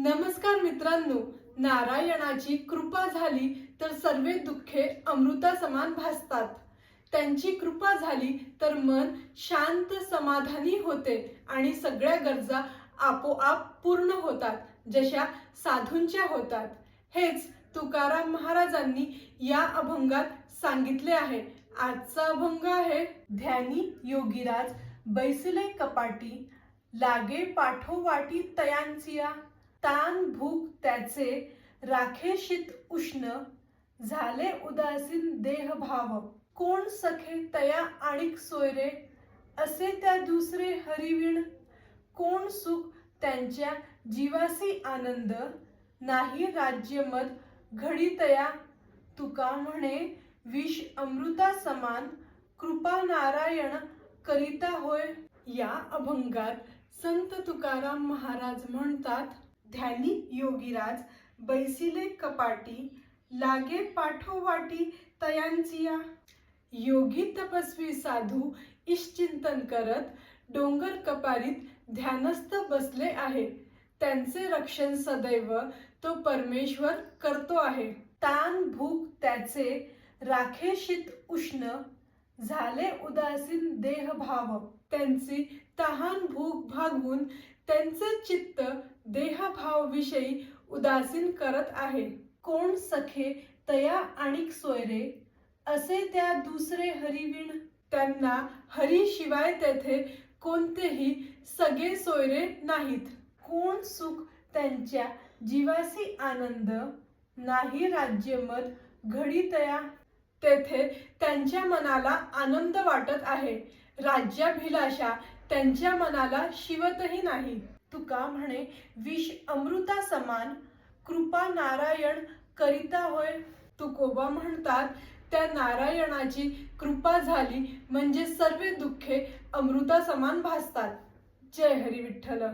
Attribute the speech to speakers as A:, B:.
A: नमस्कार मित्रांनो, नारायणाची कृपा झाली तर सर्व दुःखे अमृता समान भासतात. त्यांची कृपा झाली तर मन शांत समाधानी होते आणि सगळ्या गरजा आपोआप पूर्ण होतात, जशा साधूंच्या होतात. हेच तुकाराम महाराजांनी या अभंगात सांगितले आहे. आजचा अभंग आहे, ध्यानी योगीराज बैसले कपाटी, लागे पाठोवाटी तयांचिया, तान भूक त्याचे राखे शीत उष्ण, झाले उदासीन देह भाव, कोण सखे तया आणिक सोयरे, असे त्या दुसरे हरिविण, कोण सुख त्यांच्या जीवासी आनंद, नाही राज्यमद घडी तया, तुका म्हणे विष अमृता समान, कृपा नारायण करिता होय. या अभंगात संत तुकाराम महाराज म्हणतात, ध्यानी योगीराज बैसिले कपाटी, लागे पाठोवाटी तयांचिया. योगी तपस्वी साधू ईशचिंतन करत डोंगर कपारीत ध्यानस्थ बसले आहे. त्यांचे रक्षण सदैव तो परमेश्वर करतो आहे. तान भूक त्याचे राखे शीत उष्ण, झाले उदासीन देह भाव. त्यांची तहान भूक भागून त्यांचे चित्त देहभाव विषयी उदासीन करत आहे. कोण सखे तया आणिक सोयरे, असे त्या दुसरे हरिविण. त्यांना हरी शिवाय तेथे कोणतेही सगळे सोयरे नाहीत. कोण सुख त्यांच्या जीवासी आनंद, नाही राज्यमद घडी तया. तेथे त्यांच्या मनाला आनंद वाटत आहे. राज्याभिलाषा त्यांच्या मनाला शिवतही नाही. तुका म्हणे विष अमृता समान, कृपा नारायण करिता होय. तुकोबा म्हणतात, त्या नारायणाची कृपा झाली म्हणजे सर्व दुःखे अमृता समान भासतात. जय हरी विठ्ठल.